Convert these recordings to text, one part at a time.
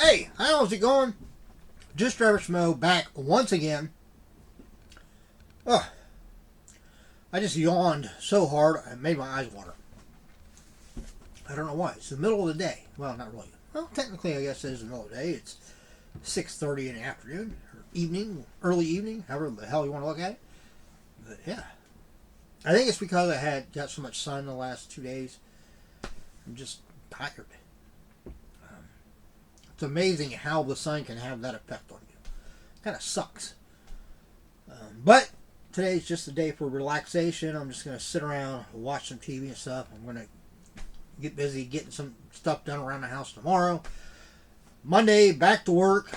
Hey, how's it going? Just Average Schmo back once again. Oh, I just yawned so hard I made my eyes water. I don't know why. It's the middle of the day. Well, not really. Well, technically, I guess it is the middle of the day. It's 6:30 in the afternoon, or evening, early evening, however the hell you want to look at it. But yeah, I think it's because I had got so much sun the last 2 days. I'm just tired. It's amazing how the sun can have that effect on you. Kind of sucks. But today's just a day for relaxation. I'm just going to sit around, watch some TV and stuff. I'm going to get busy getting some stuff done around the house tomorrow. Monday, back to work.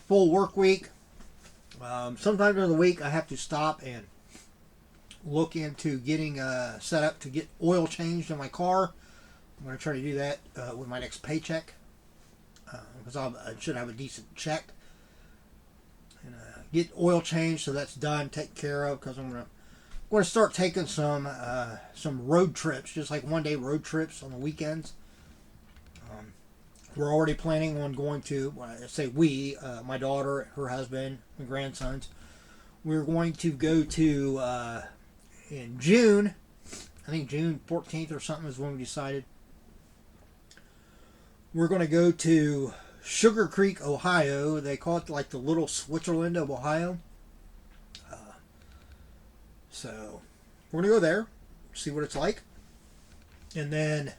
Full work week. Sometime during the week, I have to stop and look into getting set up to get oil changed in my car. I'm going to try to do that with my next paycheck. Because I should have a decent check. And get oil changed, so that's done, taken care of. Because I'm going to start taking some road trips, just like one-day road trips on the weekends. We're already planning on going to, well, I say we, my daughter, her husband, my grandsons. We're going to go to, in June, I think June 14th or something is when we decided. We're going to go to Sugar Creek, Ohio. They call it like the little Switzerland of Ohio. So we're going to go there, see what it's like. And then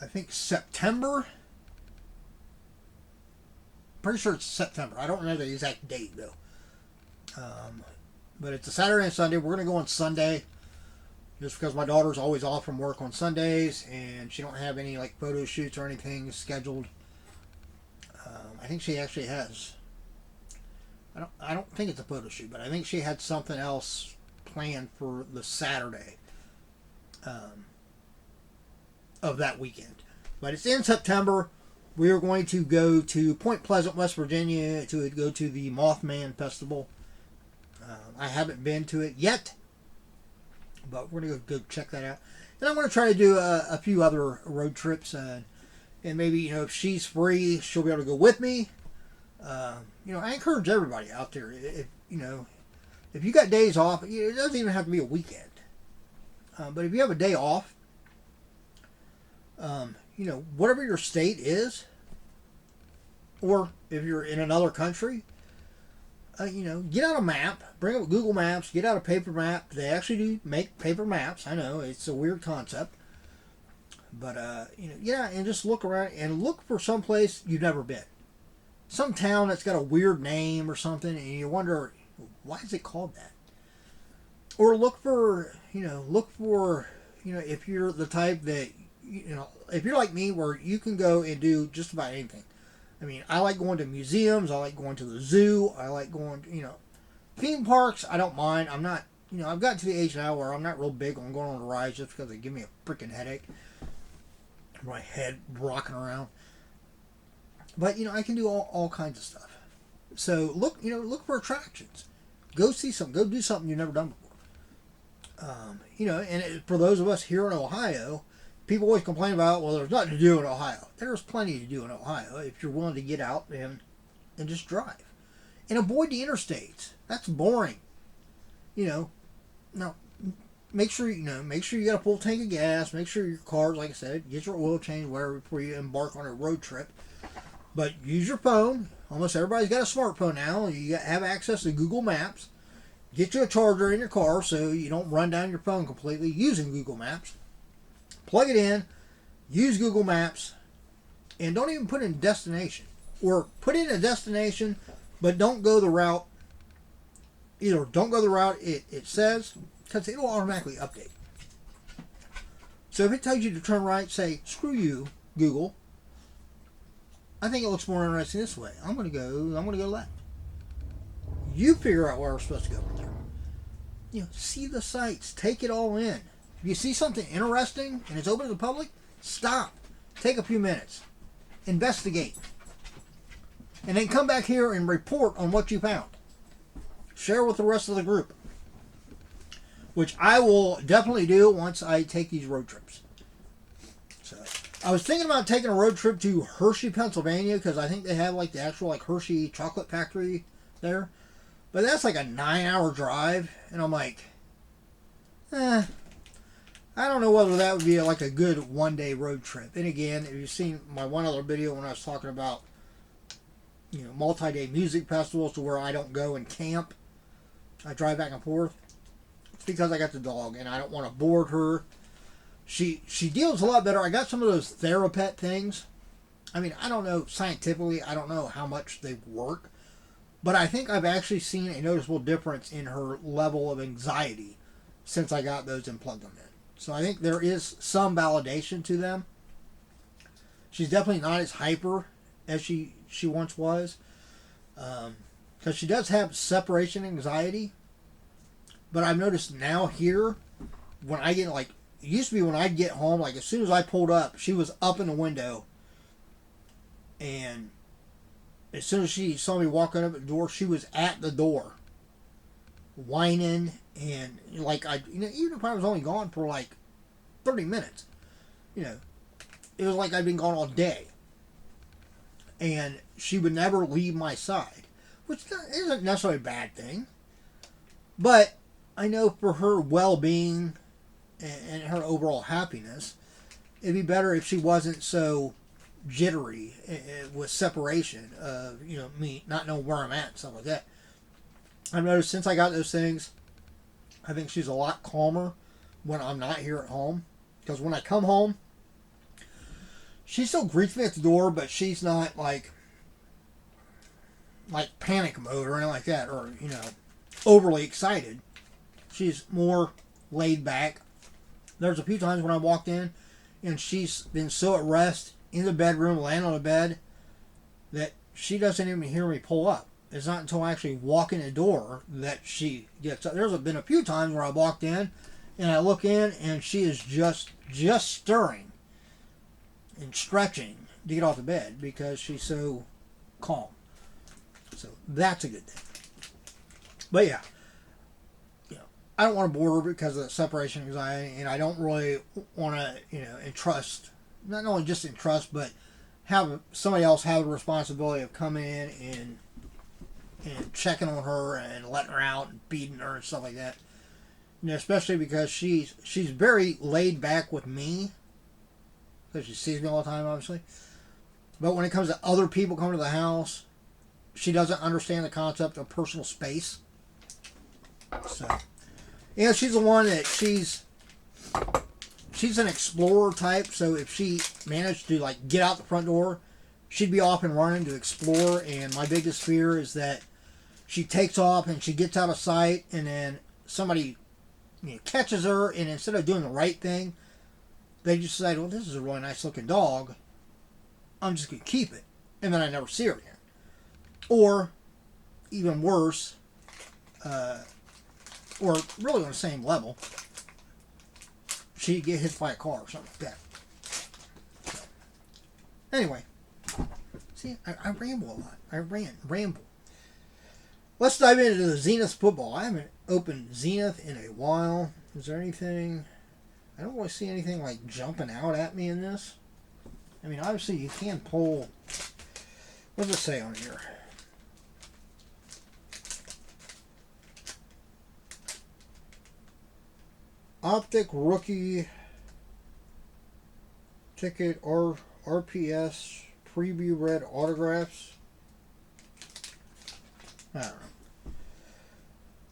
I think September. Pretty sure it's September. I don't remember the exact date though. But it's a Saturday and Sunday. We're going to go on Sunday. Just because my daughter's always off from work on Sundays and she don't have any like photo shoots or anything scheduled. I think she actually has. I don't think it's a photo shoot, but I think she had something else planned for the Saturday of that weekend. But it's in September. We are going to go to Point Pleasant, West Virginia, to go to the Mothman Festival. I haven't been to it yet. But we're going to go check that out. And I'm going to try to do a few other road trips. And maybe, if she's free, she'll be able to go with me. I encourage everybody out there. If you got days off, it doesn't even have to be a weekend. But if you have a day off, whatever your state is, or if you're in another country, get out a map, bring up Google Maps, get out a paper map. They actually do make paper maps. I know, it's a weird concept. But, and just look around and look for some place you've never been. Some town that's got a weird name or something, and you wonder, why is it called that? Or look for, if you're the type that, if you're like me where you can go and do just about anything. I mean, I like going to museums. I like going to the zoo. I like going to, theme parks. I don't mind. I'm not, I've gotten to the age now where I'm not real big on going on the rides just because they give me a freaking headache. My head rocking around. But, I can do all kinds of stuff. So look for attractions. Go see something. Go do something you've never done before. And for those of us here in Ohio, people always complain about, well, there's nothing to do in Ohio. There's plenty to do in Ohio if you're willing to get out and just drive. And avoid the interstates. That's boring. Now, make sure you got a full tank of gas. Make sure your car's, like I said, get your oil change, whatever, before you embark on a road trip. But use your phone. Almost everybody's got a smartphone now. You have access to Google Maps. Get you a charger in your car so you don't run down your phone completely using Google Maps. Plug it in, use Google Maps, and don't even put in destination. Or put in a destination, but don't go the route. Either don't go the route it says, because it will automatically update. So if it tells you to turn right, say, screw you, Google. I think it looks more interesting this way. I'm going to go left. You figure out where we're supposed to go from there. See the sights. Take it all in. If you see something interesting and it's open to the public, stop. Take a few minutes. Investigate. And then come back here and report on what you found. Share with the rest of the group. Which I will definitely do once I take these road trips. So, I was thinking about taking a road trip to Hershey, Pennsylvania, because I think they have like the actual like Hershey chocolate factory there. But that's like a 9-hour drive, and I'm like, I don't know whether that would be like a good one-day road trip. And again, if you've seen my one other video when I was talking about, you know, multi-day music festivals to where I don't go and camp, I drive back and forth. It's because I got the dog, and I don't want to board her. She deals a lot better. I got some of those Therapet things. I mean, I don't know scientifically, I don't know how much they work, but I think I've actually seen a noticeable difference in her level of anxiety since I got those and plugged them in. So I think there is some validation to them. She's definitely not as hyper as she once was, because she does have separation anxiety. But I've noticed now here, when I get like, it used to be when I'd get home, like as soon as I pulled up, she was up in the window, and as soon as she saw me walking up at the door, she was at the door, whining, and like even if I was only gone for like 30 minutes, it was like I'd been gone all day, and she would never leave my side, which isn't necessarily a bad thing, but I know for her well-being and her overall happiness, it'd be better if she wasn't so jittery with separation of me not knowing where I'm at and stuff like that. I've noticed since I got those things, I think she's a lot calmer when I'm not here at home, because when I come home, she still greets me at the door, but she's not like panic mode or anything like that, or overly excited. She's more laid back. There's a few times when I walked in and she's been so at rest in the bedroom, laying on the bed, that she doesn't even hear me pull up. It's not until I actually walk in the door that she gets up. There's been a few times where I walked in and I look in and she is just stirring and stretching to get off the bed because she's so calm. So that's a good thing. But yeah, I don't want to bore her because of the separation anxiety, and I don't really want to, entrust, not only just entrust, but have somebody else have the responsibility of coming in and checking on her and letting her out and feeding her and stuff like that. Especially because she's very laid back with me, because she sees me all the time, obviously. But when it comes to other people coming to the house, she doesn't understand the concept of personal space. So, she's the one that she's an explorer type. So if she managed to get out the front door, she'd be off and running to explore. And my biggest fear is that she takes off and she gets out of sight, and then somebody catches her, and instead of doing the right thing, they just decide, well, this is a really nice looking dog, I'm just going to keep it, and then I never see her again. Or even worse, or really on the same level, she'd get hit by a car or something like that. So, anyway, see, I ramble a lot. I ramble. Let's dive into the Zenith Football. I haven't opened Zenith in a while. Is there anything? I don't really see anything jumping out at me in this. I mean, obviously you can pull. What does it say on here? Optic Rookie Ticket RPS Preview Red Autographs. I don't know.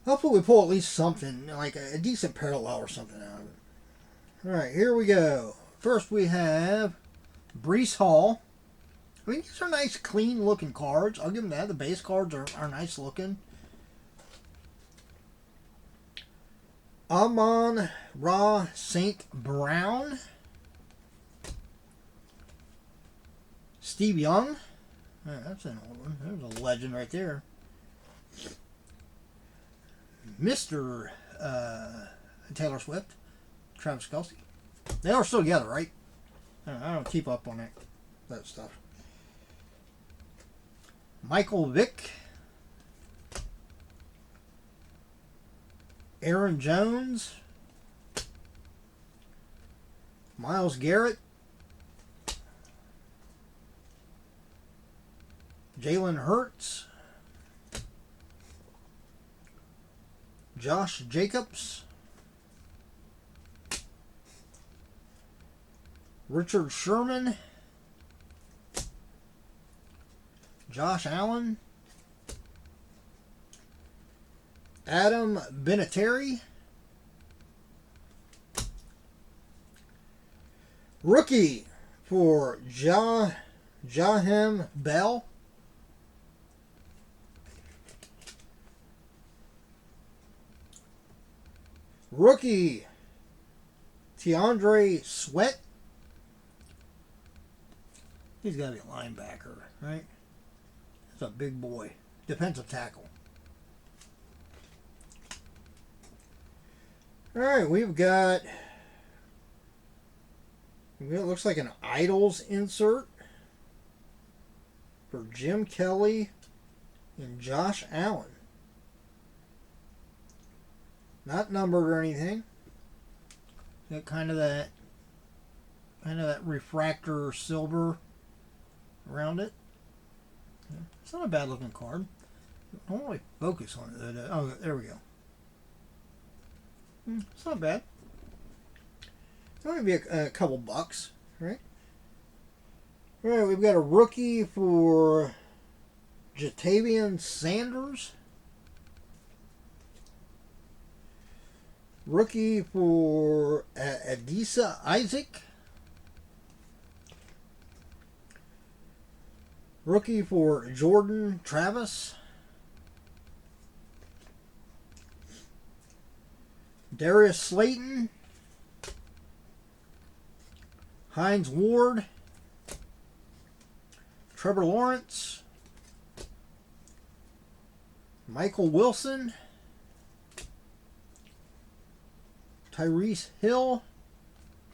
Hopefully we pull at least something, like a decent parallel or something out of it. Alright, here we go. First we have Breece Hall. I mean, these are nice, clean looking cards. I'll give them that. The base cards are nice looking. Amon-Ra St. Brown. Steve Young. That's an old one. There's a legend right there. Mr. Taylor Swift. Travis Kelce. They are still together, right? I don't keep up on that stuff. Michael Vick. Aaron Jones. Myles Garrett. Jalen Hurts, Josh Jacobs, Richard Sherman, Josh Allen, Adam Vinatieri, rookie for Jahem Bell, rookie Tiandre Sweat. He's got to be a linebacker, right? That's a big boy. Defensive tackle. Alright, we've got, it looks like an Idols insert for Jim Kelly and Josh Allen. Not numbered or anything. Got kind of that refractor silver around it. It's not a bad looking card. I don't really focus on it. Oh, there we go. It's not bad. It's only be a couple bucks, right? All right, we've got a rookie for Jatavian Sanders. Rookie for Adisa Isaac. Rookie for Jordan Travis. Darius Slayton. Hines Ward. Trevor Lawrence. Michael Wilson. Tyrese Hill.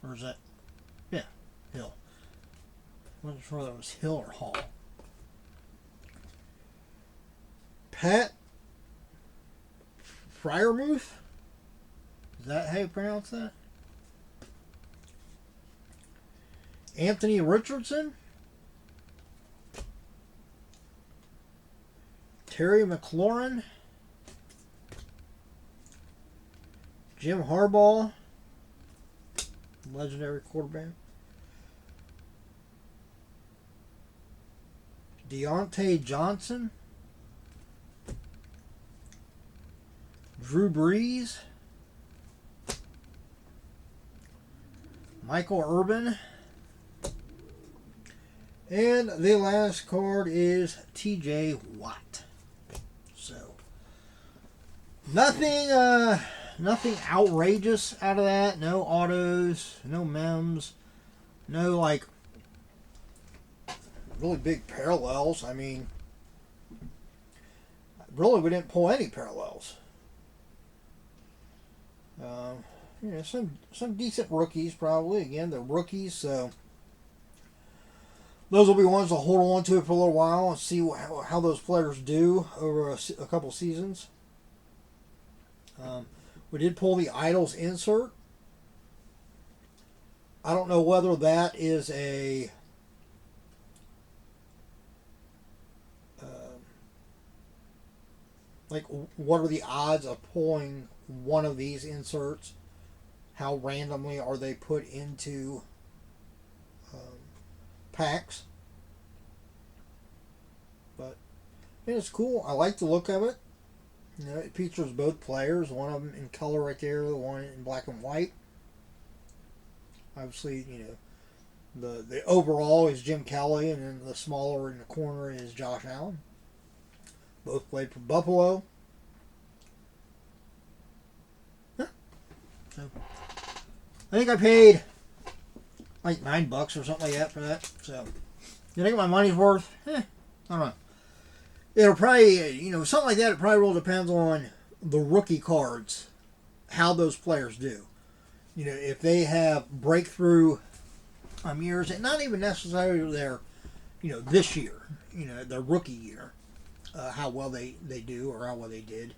Or is that? Yeah, Hill. I wasn't sure that was Hill or Hall. Pat Fryermuth. Is that how you pronounce that? Anthony Richardson. Terry McLaurin. Jim Harbaugh. Legendary quarterback. Deontay Johnson. Drew Brees. Michael Urban. And the last card is TJ Watt. So, nothing outrageous out of that. No autos, no mems, no like really big parallels. I mean, really we didn't pull any parallels. Some decent rookies probably. Again, they're rookies, so those will be ones to hold on to for a little while and see how those players do over a couple seasons. We did pull the Idols insert. I don't know whether that is a like what are the odds of pulling one of these inserts? How randomly are they put into packs? But it's cool. I like the look of it. You know, it features both players. One of them in color right there, the one in black and white. Obviously, you know, the overall is Jim Kelly, and then the smaller in the corner is Josh Allen. Both played for Buffalo. So, I think I paid like $9 or something like that for that. So, you think my money's worth? I don't know. It'll probably, you know, something like that, it probably really depends on the rookie cards, how those players do. You know, if they have breakthrough years, and not even necessarily their, you know, this year, you know, their rookie year, how well they do or how well they did.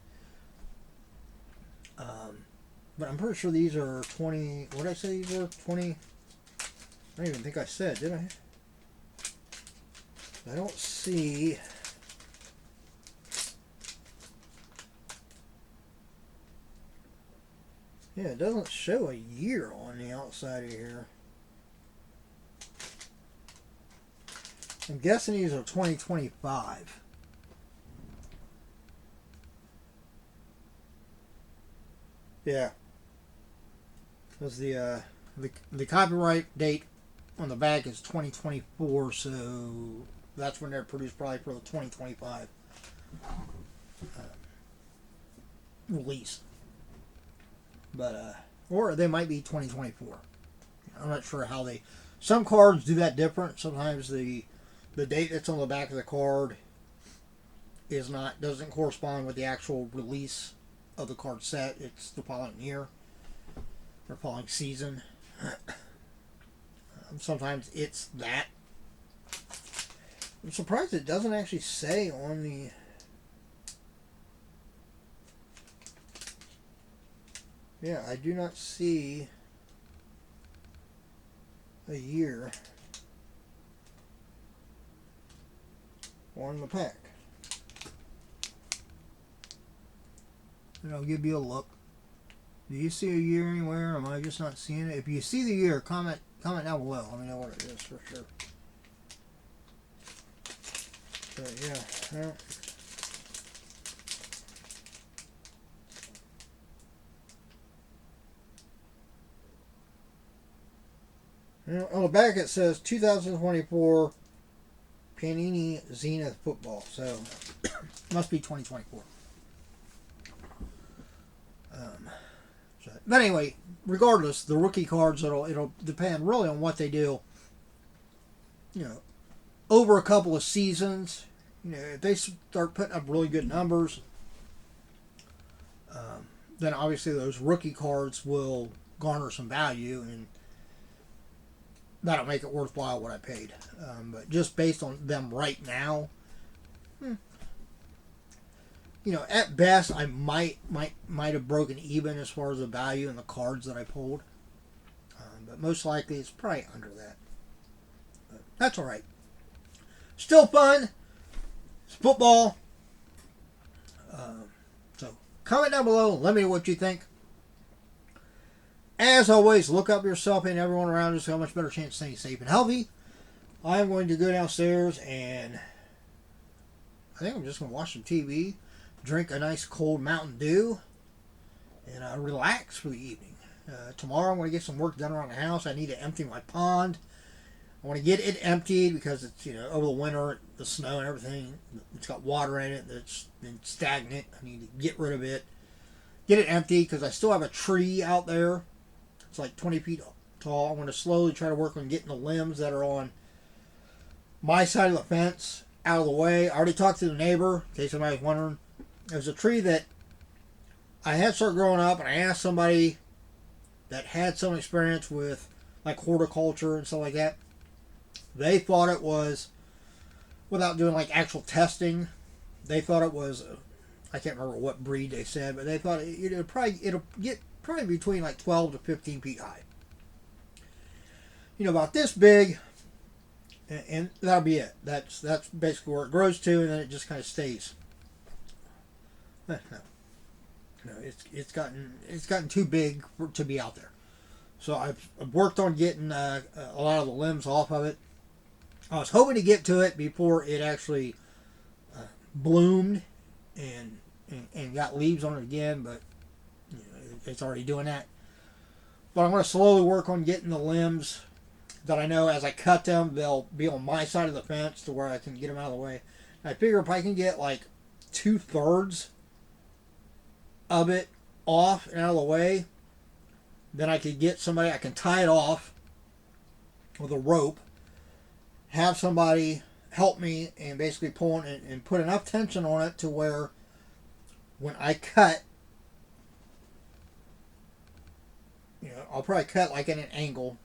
But I'm pretty sure these are 20, what did I say these were? 20, I don't even think I said, did I? I don't see. Yeah, it doesn't show a year on the outside of here. I'm guessing these are 2025. Yeah, because the copyright date on the back is 2024, so that's when they're produced, probably for the 2025 release. But or they might be 2024. I'm not sure how they. Some cards do that different. Sometimes the date that's on the back of the card doesn't correspond with the actual release of the card set. It's the following year or following season. Sometimes it's that. I'm surprised it doesn't actually say on the. Yeah, I do not see a year on the pack. And I'll give you a look. Do you see a year anywhere, or am I just not seeing it? If you see the year, comment down below. Let me know what it is for sure. But yeah, well, on the back it says 2024 Panini Zenith Football, so must be 2024. But anyway, regardless, the rookie cards, it'll depend really on what they do. You know, over a couple of seasons, you know, if they start putting up really good numbers, then obviously those rookie cards will garner some value, and that'll make it worthwhile what I paid. But just based on them right now, you know, at best I might have broken even as far as the value in the cards that I pulled. But most likely it's probably under that. But that's all right. Still fun. It's football. So comment down below and let me know what you think. As always, look up yourself and everyone around you so you have a much better chance of staying safe and healthy. I'm going to go downstairs and I think I'm just going to watch some TV, drink a nice cold Mountain Dew, and relax for the evening. Tomorrow I'm going to get some work done around the house. I need to empty my pond. I want to get it emptied because it's, you know, over the winter, the snow and everything, it's got water in it that's been stagnant. I need to get rid of it. Get it empty because I still have a tree out there. It's like 20 feet tall. I'm going to slowly try to work on getting the limbs that are on my side of the fence out of the way. I already talked to the neighbor, in case somebody's wondering. There's a tree that I had started growing up, and I asked somebody that had some experience with like horticulture and stuff like that. They thought it was, without doing like actual testing, they thought it was, I can't remember what breed they said, but they thought it'll get probably between like 12 to 15 feet high. You know, about this big, and that'll be it. That's basically where it grows to, and then it just kind of stays. No, it's gotten too big to be out there. So I've worked on getting a lot of the limbs off of it. I was hoping to get to it before it actually bloomed and got leaves on it again, but you know, it's already doing that. But I'm going to slowly work on getting the limbs that I know as I cut them, they'll be on my side of the fence to where I can get them out of the way. And I figure if I can get like 2/3 of it off and out of the way, then I could get somebody, I can tie it off with a rope, have somebody help me and basically pull it and put enough tension on it to where when I cut, you know, I'll probably cut like at an angle,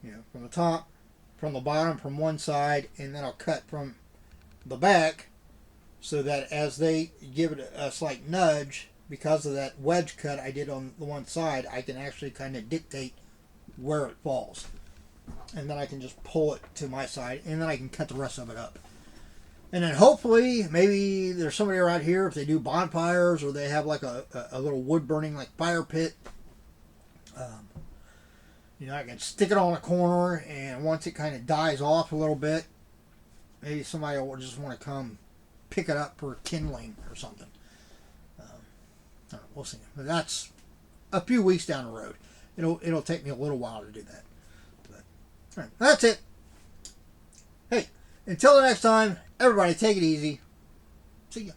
you know, from the top, from the bottom, from one side, and then I'll cut from the back so that as they give it a slight nudge, because of that wedge cut I did on the one side, I can actually kind of dictate where it falls. And then I can just pull it to my side, and then I can cut the rest of it up. And then hopefully, maybe there's somebody around here, if they do bonfires or they have like a little wood burning like fire pit, I can stick it on a corner, and once it kind of dies off a little bit, maybe somebody will just want to come pick it up for kindling or something. We'll see. But that's a few weeks down the road. It'll take me a little while to do that. But all right, that's it. Hey, until the next time, everybody take it easy. See ya.